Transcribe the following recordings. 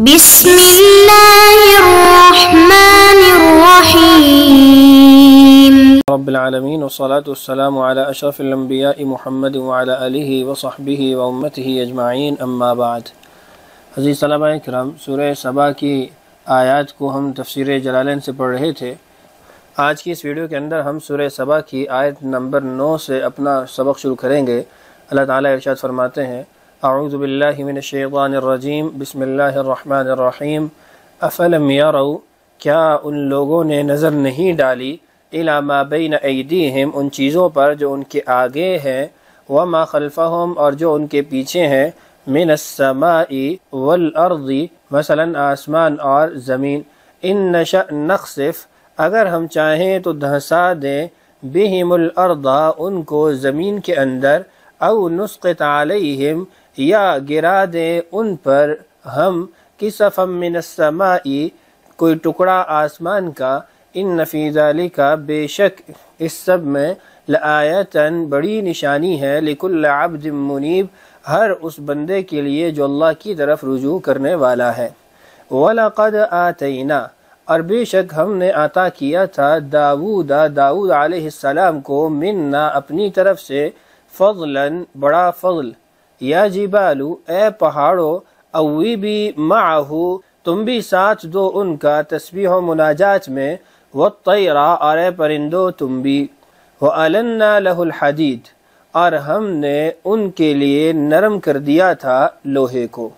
بسم الله الرحمن الرحيم رب العالمين والصلاة والسلام على أشرف الأنبياء محمد وعلى آله وصحبه وأمته أجمعين أما بعد۔ عزیز طلباء کرام، سورہ سبا کی آیات کو ہم تفسیر جلالین سے پڑھ رہے تھے۔ آج کی اس ویڈیو کے اندر ہم سورہ سبا کی آیت نمبر 9 سے اپنا سبق شروع کریں گے۔ اللہ تعالیٰ ارشاد فرماتے ہیں: اعوذ باللہ من الشیطان الرجیم، بسم اللہ الرحمن الرحیم۔ افلم یروا، کیا ان لوگوں نے نظر نہیں ڈالی، الی ما بین ایدیہم، ان چیزوں پر جو ان کے آگے ہیں، وما خلفہم، اور جو ان کے پیچھے ہیں، من السماء والارض، مثلا آسمان اور زمین، ان نشأ نخسف، اگر ہم چاہیں تو دھنسا دیں، بہم الارض، ان کو زمین کے اندر، او نسقط علیہم، یا گرا دیں ان پر ہم، کسفا من السماء، کوئی ٹکڑا آسمان کا، ان فی ذالک، بے شک اس سب میں، لآیتاً، بڑی نشانی ہے، لکل عبد منیب، ہر اس بندے کے لیے جو اللہ کی طرف رجوع کرنے والا ہے۔ وَلَقَدْ آتَيْنَا، اور بے شک ہم نے عطا کیا تھا داؤد علیہ السلام کو، منا، اپنی طرف سے، فضلاً، بڑا فضل، یا جبالو، اے پہاڑو، اویبی معہو، تم بھی ساتھ دو ان کا تسبیح و مناجات میں، والطیرہ، اور اے پرندو تم بھی، وَأَلَنَّا لَهُ الْحَدِيدِ، اور ہم نے ان کے لیے نرم کر دیا تھا لوہے کو۔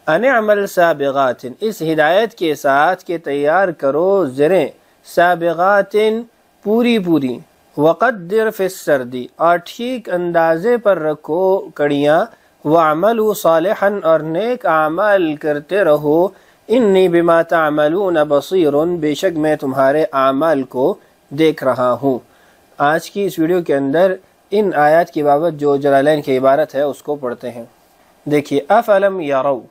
اَنِ اعْمَلْ سَابِغَاتٍ، اس ہدایت کے ساتھ کہ تیار کرو زریں، سابغات، پوری پوری، وقدر فی السرد، اور ٹھیک اندازے پر رکھو کڑیاں، وَعْمَلُوا صَالِحًا، اور نیک اعمال کرتے رہو، انی بما تعملون بصیر، بے شک میں تمہارے اعمال کو دیکھ رہا ہوں۔ آج کی اس ویڈیو کے اندر ان آیات کی بابت جو جلالین کی عبارت ہے اس کو پڑھتے ہیں۔ دیکھیے، افلم یروا،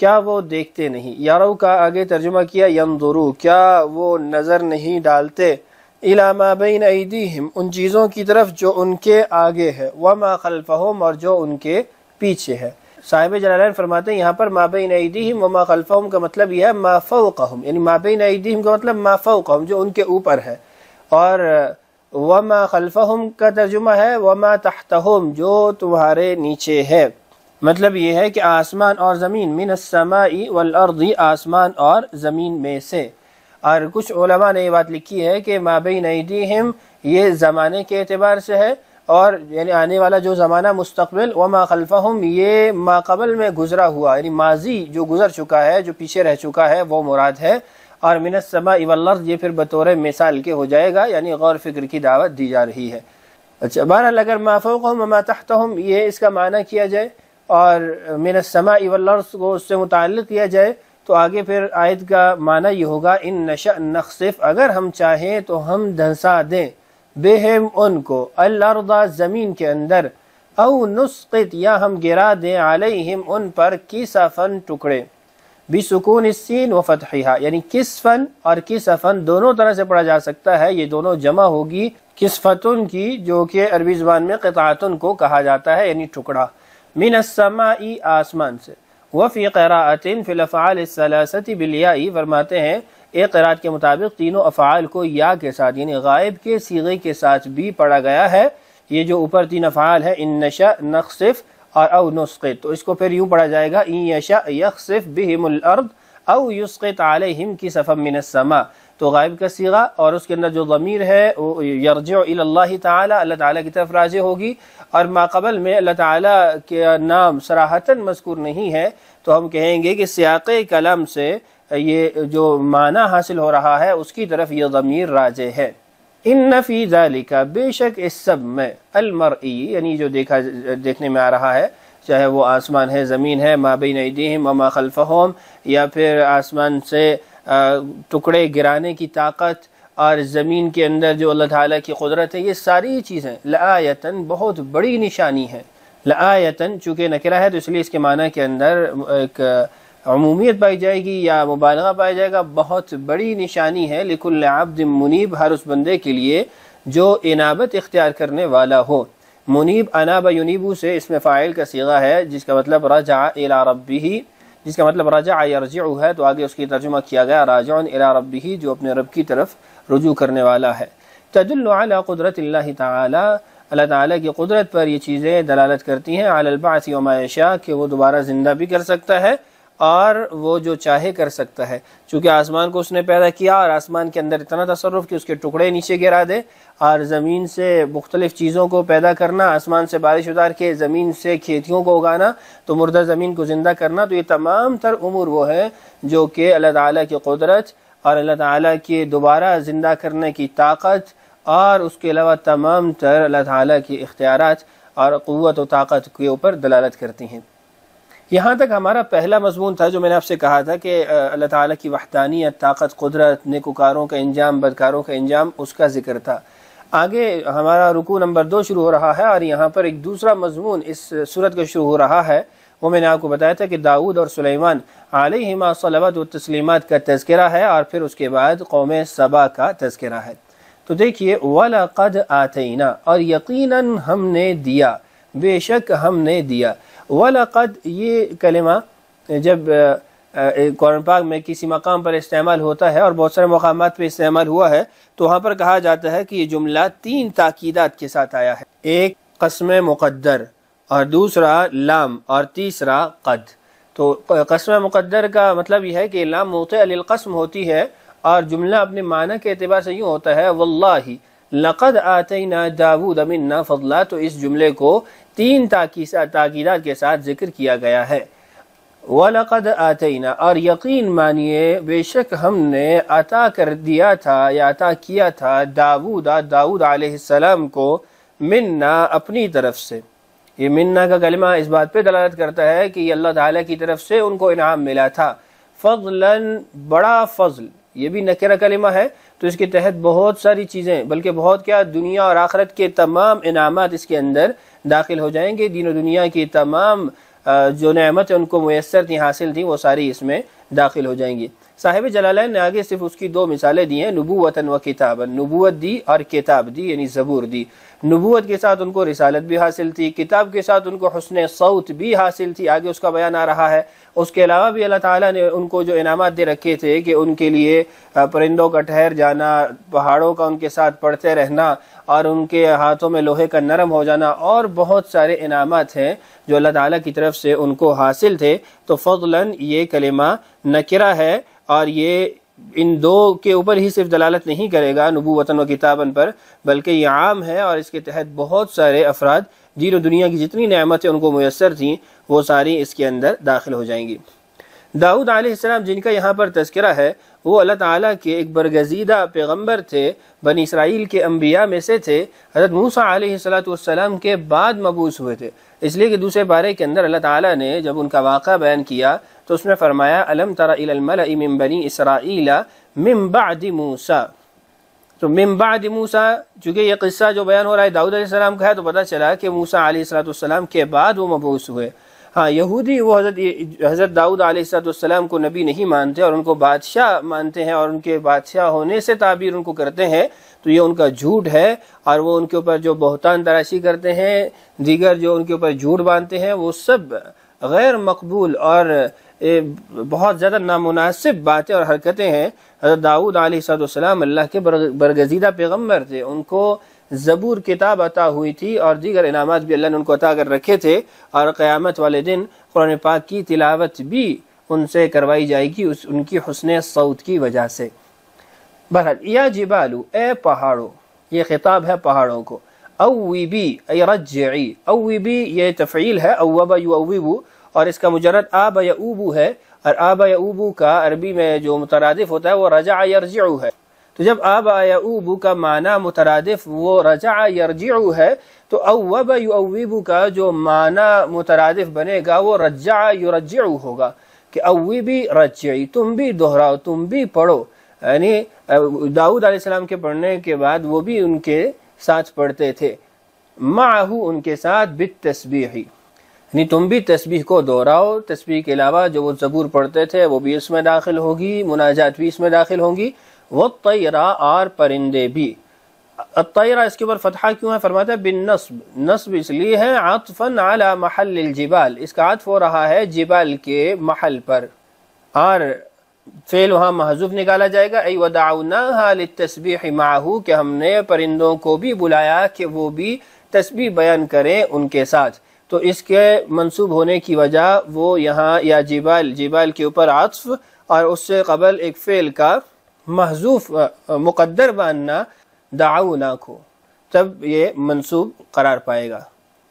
کیا وہ دیکھتے نہیں، یروا کا آگے ترجمہ کیا ینظروا، کیا وہ نظر نہیں ڈالتے، الی ما بین ایدیہم، ان چیزوں کی طرف جو ان کے آگے ہے، وما خلفہم، اور جو ان کے پیچھے ہے۔ صاحب جلالین فرماتے ہیں یہاں پر ما بین ایدیہم وما خلفہم کا مطلب یہ ہے ما فوقہم، یعنی ما بین ایدیہم کا مطلب ما فوقہم، جو ان کے اوپر ہے، اور وما خلفہم کا ترجمہ ہے وما تحتہم، جو تمہارے نیچے ہے۔ مطلب یہ ہے کہ آسمان اور زمین، من السماء والارض، آسمان اور زمین میں سے۔ اور کچھ علماء نے یہ بات لکھی ہے کہ ما بین ایدیہم یہ زمانے کے اعتبار سے ہے، اور یعنی آنے والا جو زمانہ مستقبل، وما خلفہم یہ ما قبل میں گزرا ہوا، یعنی ماضی جو گزر چکا ہے، جو پیچھے رہ چکا ہے، وہ مراد ہے۔ اور من السماء والارض یہ پھر بطور مثال کے ہو جائے گا، یعنی غور فکر کی دعوت دی جا رہی ہے۔ اچھا، بہرحال اگر ما فوقہم وما تحتہم یہ اس کا معنی کیا جائے اور من السماء والارض کو اس سے متعلق کیا جائے تو آگے پھر آیت کا معنی یہ ہوگا ان نشأ نخسف، اگر ہم چاہیں تو ہم دھنسا دیں، بہم ان کو، الارض زمین کے اندر، او نسقط یا ہم گرا دیں، علیہم ان پر، کسفن ٹکڑے، بسکون السین و فتحہا، یعنی کسفن اور کسفن دونوں طرح سے پڑھا جا سکتا ہے، یہ دونوں جمع ہوگی کسفتن کی، جو کہ عربی زبان میں قطعتن کو کہا جاتا ہے، یعنی ٹکڑا، من السماء آسمان سے، وفی قراءۃ فی الافعال الثلاثۃ بالیاء، فرماتے ہیں ایک قرات کے مطابق تینوں افعال کو یا کے ساتھ، یعنی غائب کے صیغے کے ساتھ بھی پڑھا گیا ہے۔ یہ جو اوپر تین افعال ہے، ان نشأ نخسف اور او نسقط، تو اس کو پھر یوں پڑھا جائے گا ان یشأ یخسف بہم الارض او یسقط علیہم کسفا من السماء، تو غائب کا صیغہ اور اس کے اندر جو ضمیر ہے وہ یرجع الی اللہ تعالی، اللہ تعالیٰ کی طرف راجع ہوگی، اور ما قبل میں اللہ تعالیٰ کے نام صراحتاً مذکور نہیں ہے، تو ہم کہیں گے کہ سیاق کلام سے یہ جو معنی حاصل ہو رہا ہے اس کی طرف یہ ضمیر راجع ہے۔ ان فی ذالک، بے شک اس سب میں، المرئی، یعنی جو دیکھنے میں آ رہا ہے، چاہے وہ آسمان ہے، زمین ہے، ما بین ایدیہم وما خلفہم، یا پھر آسمان سے ٹکڑے گرانے کی طاقت، اور زمین کے اندر جو اللہ تعالیٰ کی قدرت ہے، یہ ساری چیزیں لآیتاً بہت بڑی نشانی ہے۔ لآیتاً چونکہ نکرہ ہے تو اس لیے اس کے معنی کے اندر ایک عمومیت پائی جائے گی یا مبالغہ پایا جائے گا، بہت بڑی نشانی ہے، لکل عبد منیب، ہر اس بندے کے لیے جو انابت اختیار کرنے والا ہو۔ منیب اناب ینیبو سے اس میں فاعل کا صیغہ ہے، جس کا مطلب رجع الی ربہ، جس کا مطلب رجع یرجع ہے، تو آگے اس کی ترجمہ کیا گیا راجع الی ربہ، جو اپنے رب کی طرف رجوع کرنے والا ہے۔ تدل علی قدرت اللہ تعالی، اللہ تعالیٰ کی قدرت پر یہ چیزیں دلالت کرتی ہیں، علی البعث وما یشاء، کہ وہ دوبارہ زندہ بھی کر سکتا ہے اور وہ جو چاہے کر سکتا ہے، چونکہ آسمان کو اس نے پیدا کیا اور آسمان کے اندر اتنا تصرف کہ اس کے ٹکڑے نیچے گرا دے، اور زمین سے مختلف چیزوں کو پیدا کرنا، آسمان سے بارش اتار کے زمین سے کھیتیوں کو اگانا، تو مردہ زمین کو زندہ کرنا، تو یہ تمام تر امور وہ ہے جو کہ اللہ تعالیٰ کی قدرت اور اللہ تعالیٰ کے دوبارہ زندہ کرنے کی طاقت اور اس کے علاوہ تمام تر اللہ تعالیٰ کے اختیارات اور قوت و طاقت کے اوپر دلالت کرتی ہیں۔ یہاں تک ہمارا پہلا مضمون تھا جو میں نے آپ سے کہا تھا کہ اللہ تعالیٰ کی وحدانیت، طاقت، قدرت، نیکوکاروں کا انجام، بدکاروں کا انجام، اس کا ذکر تھا۔ آگے ہمارا رکوع نمبر 2 شروع ہو رہا ہے، اور یہاں پر ایک دوسرا مضمون اس سورت کا شروع ہو رہا ہے۔ وہ میں نے آپ کو بتایا تھا کہ داؤد اور سلیمان علیہما الصلوات والتسلیمات کا تذکرہ ہے، اور پھر اس کے بعد قوم سبا کا تذکرہ ہے۔ تو دیکھیے وَلَقَدْ آتَيْنَا، اور یقیناً ہم نے دیا، بے شک ہم نے دیا۔ وَلَقَدْ یہ کلمہ جب قرآن پاک میں کسی مقام پر استعمال ہوتا ہے اور بہت سارے مقامات پہ استعمال ہوا ہے، تو وہاں پر کہا جاتا ہے کہ یہ جملہ 3 تاکیدات کے ساتھ آیا ہے، ایک قسم مقدر، اور دوسرا لام، اور تیسرا قد۔ تو قسم مقدر کا مطلب یہ ہے کہ لام موطئ للقسم ہوتی ہے، اور جملہ اپنے معنی کے اعتبار سے یوں ہوتا ہے واللہ لقد آتینا داود منا فضلا، تو اس جملے کو 3 تاکیدات کے ساتھ ذکر کیا گیا ہے۔ وَلَقَدْ آتَيْنَا، اور یقین مانیے بے شک ہم نے عطا کر دیا تھا یا عطا کیا تھا داؤد علیہ السلام کو، منا اپنی طرف سے۔ یہ منا کا کلمہ اس بات پہ دلالت کرتا ہے کہ یہ اللہ تعالیٰ کی طرف سے ان کو انعام ملا تھا۔ فضلاً، بڑا فضل، یہ بھی نکرہ کلمہ ہے، تو اس کے تحت بہت ساری چیزیں، بلکہ بہت کیا، دنیا اور آخرت کے تمام انعامات اس کے اندر داخل ہو جائیں گے۔ دین و دنیا کی تمام جو نعمتیں ان کو میسر تھیں، حاصل تھیں، وہ ساری اس میں داخل ہو جائیں گی۔ صاحب جلالین نے آگے صرف اس کی 2 مثالیں دی ہیں، نبوتاً و کتاباً، نبوت دی اور کتاب دی، یعنی زبور دی۔ نبوت کے ساتھ ان کو رسالت بھی حاصل تھی، کتاب کے ساتھ ان کو حسن صوت بھی حاصل تھی، آگے اس کا بیان آ رہا ہے۔ اس کے علاوہ بھی اللہ تعالیٰ نے ان کو جو انعامات دے رکھے تھے کہ ان کے لیے پرندوں کا ٹھہر جانا، پہاڑوں کا ان کے ساتھ پڑھتے رہنا، اور ان کے ہاتھوں میں لوہے کا نرم ہو جانا، اور بہت سارے انعامات ہیں جو اللہ تعالیٰ کی طرف سے ان کو حاصل تھے۔ تو فضلاً یہ کلمہ نکرہ ہے، اور یہ ان 2 کے اوپر ہی صرف دلالت نہیں کرے گا نبوتاً و کتاباً پر، بلکہ یہ عام ہے، اور اس کے تحت بہت سارے افراد دین و دنیا کی جتنی نعمتیں ان کو میسر تھیں وہ ساری اس کے اندر داخل ہو جائیں گی۔ داؤد علیہ السلام جن کا یہاں پر تذکرہ ہے، وہ اللہ تعالیٰ کے ایک برگزیدہ پیغمبر تھے، بنی اسرائیل کے انبیاء میں سے تھے، حضرت موسیٰ علیہ السلام کے بعد مبعوث ہوئے تھے، اس لیے کہ دوسرے پارے کے اندر اللہ تعالیٰ نے جب ان کا واقعہ بیان کیا تو اس میں فرمایا الم تر الی الملأ من بنی اسرائیل من بعد موسیٰ۔ تو من بعد موسیٰ، چونکہ یہ قصہ جو بیان ہو رہا ہے داؤد علیہ السلام کا ہے، تو پتہ چلا کہ موسیٰ علیہ السلام کے بعد وہ مبعوث ہوئے۔ ہاں، یہودی وہ حضرت داؤد علیہ السلام کو نبی نہیں مانتے اور ان کو بادشاہ مانتے ہیں، اور ان کے بادشاہ ہونے سے تعبیر ان کو کرتے ہیں، تو یہ ان کا جھوٹ ہے، اور وہ ان کے اوپر جو بہتان تراشی کرتے ہیں، دیگر جو ان کے اوپر جھوٹ باندھتے ہیں، وہ سب غیر مقبول اور بہت زیادہ نامناسب باتیں اور حرکتیں ہیں۔ حضرت داؤد علیہ السلام اللہ کے برگزیدہ پیغمبر تھے، ان کو زبور کتاب عطا ہوئی تھی، اور دیگر انعامات بھی اللہ نے ان کو عطا کر رکھے تھے، اور قیامت والے دن قرآن پاک کی تلاوت بھی ان سے کروائی جائے گی ان کی حسن صوت کی وجہ سے۔ بہرحال یا جبالو، اے پہاڑوں، یہ خطاب ہے پہاڑوں کو، اوبی ای رجعی، اوبی یہ تفعیل ہے، اوبا یؤوبو، اور اس کا مجرد آب یؤوبو ہے، اور آب یؤوبو کا عربی میں جو مترادف ہوتا ہے وہ رجع یرجعو ہے۔ تو جب آب یؤوبو کا معنی مترادف وہ رجع یرجعو ہے، تو اوب یؤوبو کا جو معنی مترادف بنے گا وہ رجع یرجعو ہوگا، کہ اوبی رجعی، تم بھی دہراؤ، تم بھی پڑھو۔ یعنی داؤد علیہ السلام کے پڑھنے کے بعد وہ بھی ان کے ساتھ پڑھتے تھے، معہو ان کے ساتھ بالتسبیح، یعنی تم بھی تسبیح کو دہراؤ۔ تسبیح کے علاوہ جو وہ زبور پڑھتے تھے وہ بھی اس میں داخل ہوگی، مناجات بھی اس میں داخل ہوں گی، والطیرہ اور پرندے بھی۔ الطیرہ اس کے اوپر فتحہ کیوں ہے؟ فرماتا ہے بالنصب، نصب اس لیے ہے عطفا علی محل الجبال، اس کا عطف ہو رہا ہے جبال کے محل پر، اور فعل وہاں محذوف نکالا جائے گا، ای ودعوناها للتسبیح معه، کہ ہم نے پرندوں کو بھی بلایا کہ وہ بھی تسبیح بیان کریں ان کے ساتھ۔ تو اس کے منصوب ہونے کی وجہ وہ یہاں یا جبال، جبال کے اوپر عطف اور اس سے قبل ایک فعل کا محذوف مقدر باندھنا دعونا کو، تب یہ منصوب قرار پائے گا۔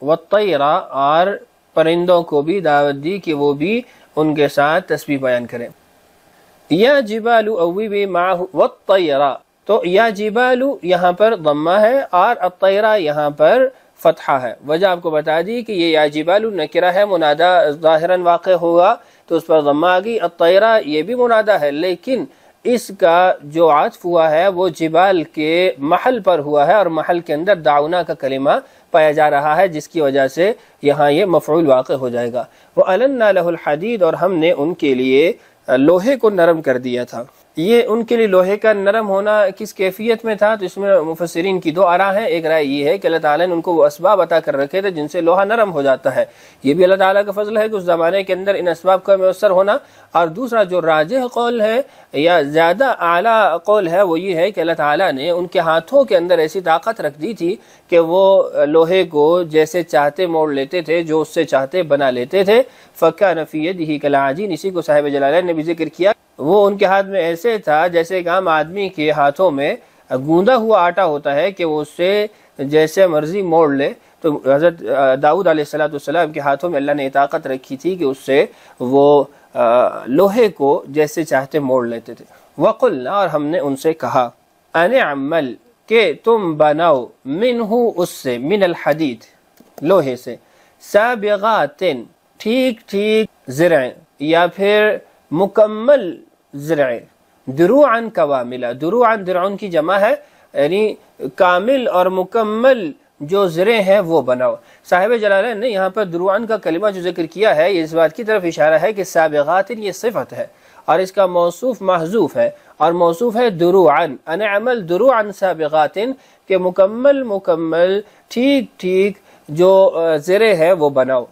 والطیرہ، اور پرندوں کو بھی دعوت دی کہ وہ بھی ان کے ساتھ تسبیح بیان کریں۔ یا جبال اوبی معہ والطیرہ، تو یا جبال یہاں پر ضمہ ہے اور الطیرہ یہاں پر فتحہ ہے۔ وجہ آپ کو بتا دی کہ یہ یا جبال نکرہ ہے، منادہ ظاہراً واقع ہوگا تو اس پر ضمہ آ گئی، الطیرہ یہ بھی منادہ ہے لیکن اس کا جو عطف ہوا ہے وہ جبال کے محل پر ہوا ہے، اور محل کے اندر دعونا کا کلمہ پایا جا رہا ہے، جس کی وجہ سے یہاں یہ مفعول واقع ہو جائے گا۔ وَأَلَنَّا لَهُ الْحَدِيدَ، اور ہم نے ان کے لیے لوہے کو نرم کر دیا تھا۔ یہ ان کے لیے لوہے کا نرم ہونا کس کیفیت میں تھا؟ تو اس میں مفسرین کی دو آراء ہیں۔ ایک رائے یہ ہے کہ اللہ تعالیٰ نے ان کو وہ اسباب عطا کر رکھے تھے جن سے لوہا نرم ہو جاتا ہے، یہ بھی اللہ تعالیٰ کا فضل ہے کہ اس زمانے کے اندر ان اسباب کا میسر ہونا۔ اور دوسرا جو راجح قول ہے یا زیادہ اعلیٰ قول ہے وہ یہ ہے کہ اللہ تعالیٰ نے ان کے ہاتھوں کے اندر ایسی طاقت رکھ دی تھی کہ وہ لوہے کو جیسے چاہتے موڑ لیتے تھے، جو اس سے چاہتے بنا لیتے تھے۔ فَكَانَ فِي يَدِهِ كَالْعَجِينِ، اسی کو صاحب جلالین نے بھی ذکر کیا، وہ ان کے ہاتھ میں ایسے تھا جیسے ایک عام آدمی کے ہاتھوں میں گوندا ہوا آٹا ہوتا ہے کہ وہ اس سے جیسے مرضی موڑ لے۔ تو حضرت داؤد علیہ السلام کے ہاتھوں میں اللہ نے طاقت رکھی تھی کہ اس سے وہ لوہے کو جیسے چاہتے موڑ لیتے تھے۔ وَقُلْنَا، اور ہم نے ان سے کہا، أَنِ اعْمَلْ، کہ تم بناؤ، مِنْهُ، اس سے، من الحدید، لوہے سے، سابغات، ٹھیک ٹھیک زرعیں، یا پھر مکمل زرعیں، دروعاً کواملہ، دروعاً درعن کی جمع ہے، یعنی کامل اور مکمل جو زریں ہیں وہ بناؤ۔ صاحب جلالین نے یہاں پر دروعاً کا کلمہ جو ذکر کیا ہے یہ اس بات کی طرف اشارہ ہے کہ سابغات یہ صفت ہے اور اس کا موصوف محذوف ہے، اور موصوف ہے دروعاً، ان اعمل دروعاً سابغات، کہ مکمل ٹھیک ٹھیک جو زریں ہے وہ بناؤ۔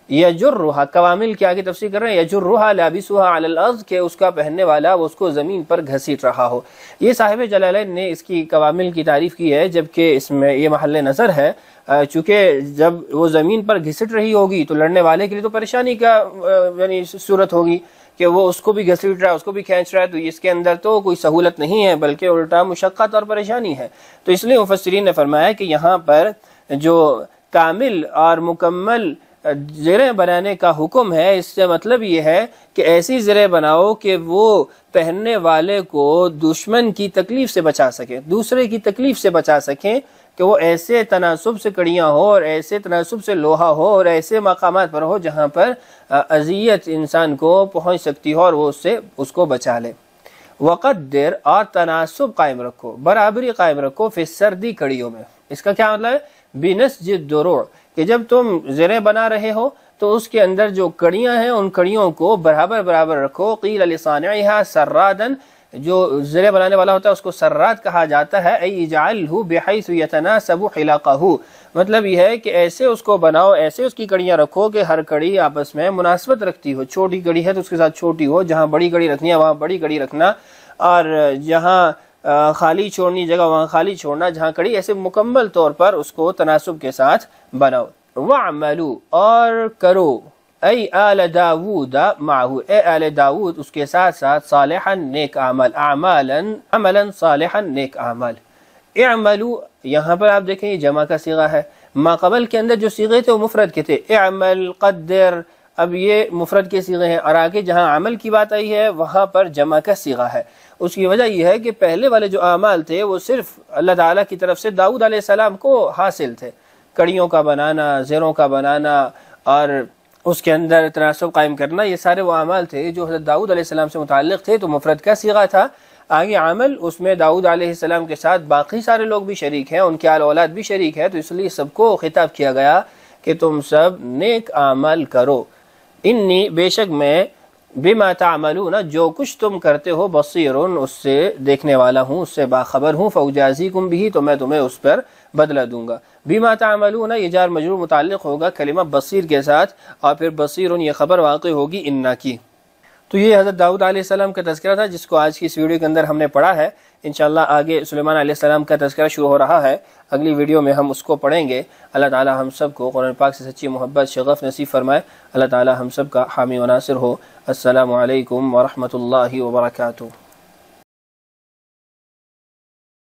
یجرھا، کوامل کی آگے تفسیر کر رہے ہیں، یجرھا لابسھا علی الارض، کہ اس کا پہننے والا اس کو زمین پر گھسیٹ رہا ہو۔ یہ صاحب جلالین نے اس کی کوامل کی تعریف کی ہے، جبکہ اس میں یہ محل نظر ہے، چونکہ جب وہ زمین پر گھسٹ رہی ہوگی تو لڑنے والے کے لیے تو پریشانی کا یعنی صورت ہوگی کہ وہ اس کو بھی گھسیٹ رہا ہے، اس کو بھی کھینچ رہا ہے، تو اس کے اندر تو کوئی سہولت نہیں ہے بلکہ الٹا مشقت اور پریشانی ہے۔ تو اس لیے مفسرین نے فرمایا کہ یہاں پر جو کامل اور مکمل زریں بنانے کا حکم ہے، اس سے مطلب یہ ہے کہ ایسی زریں بناؤ کہ وہ پہننے والے کو دشمن کی تکلیف سے بچا سکیں، دوسرے کی تکلیف سے بچا سکیں، کہ وہ ایسے تناسب سے کڑیاں ہو اور ایسے تناسب سے لوہا ہو اور ایسے مقامات پر ہو جہاں پر اذیت انسان کو پہنچ سکتی ہو اور وہ اس کو بچا لے۔ وقدر، اور تناسب قائم رکھو، برابری قائم رکھو، فی السردی، کڑیوں میں۔ اس کا کیا مطلب ہے؟ بنسج الدروع، کہ جب تم زریں بنا رہے ہو تو اس کے اندر جو کڑیاں ہیں ان کڑیوں کو برابر رکھو۔ قیل لصانعها سرادا، جو زریں بنانے والا ہوتا ہے اس کو سراد کہا جاتا ہے، ای اجعلہ بحیث یتناسب حلقہ، مطلب یہ ہے کہ ایسے اس کو بناؤ، ایسے اس کی کڑیاں رکھو کہ ہر کڑی آپس میں مناسبت رکھتی ہو، چھوٹی کڑی ہے تو اس کے ساتھ چھوٹی ہو، جہاں بڑی کڑی رکھنی ہے وہاں بڑی کڑی رکھنا، اور جہاں خالی چھوڑنی جگہ وہاں خالی چھوڑنا، جہاں کڑی، ایسے مکمل طور پر اس کو تناسب کے ساتھ بناؤ۔ وَعْمَلُوا، اور کرو، ای آل داود معه، اے آل داود اس کے ساتھ ساتھ، صالحا نیک اعمال، عملا صالحا نیک اعمال۔ اعملوا، یہاں پر آپ دیکھیں یہ جمع کا صیغہ ہے، ما قبل کے اندر جو صیغے تھے وہ مفرد کے تھے، اعمل، قدر، اب یہ مفرد کے صیغے ہیں، اور آگے جہاں عمل کی بات آئی ہے وہاں پر جمع کا صیغہ ہے۔ اس کی وجہ یہ ہے کہ پہلے والے جو اعمال تھے وہ صرف اللہ تعالیٰ کی طرف سے داؤد علیہ السلام کو حاصل تھے، کڑیوں کا بنانا، زروں کا بنانا اور اس کے اندر تناسب قائم کرنا، یہ سارے وہ اعمال تھے جو حضرت داؤد علیہ السلام سے متعلق تھے، تو مفرد کا صیغہ تھا۔ آگے عمل، اس میں داؤد علیہ السلام کے ساتھ باقی سارے لوگ بھی شریک ہیں، ان کے آل اولاد بھی شریک ہے، تو اس لیے سب کو خطاب کیا گیا کہ تم سب نیک اعمال کرو۔ انی، بے شک میں، بما تعملون جو کچھ تم کرتے ہو بصیر اس سے دیکھنے والا ہوں، اس سے باخبر ہوں، فاجازیکم بھی تو میں تمہیں اس پر بدلہ دوں گا۔ بما تعملون یہ جار مجرور متعلق ہوگا کلمہ بصیر کے ساتھ، اور پھر بصیر یہ خبر واقع ہوگی انا کی۔ تو یہ حضرت داؤد علیہ السلام کا تذکرہ تھا جس کو آج کی اس ویڈیو کے اندر ہم نے پڑھا ہے۔ انشاءاللہ آگے سلیمان علیہ السلام کا تذکرہ شروع ہو رہا ہے، اگلی ویڈیو میں ہم اس کو پڑھیں گے۔ اللہ تعالی ہم سب کو قرآن پاک سے سچی محبت شغف نصیب فرمائے، اللہ تعالی ہم سب کا حامی و ناصر ہو۔ السلام علیکم ورحمۃ اللہ وبرکاتہ۔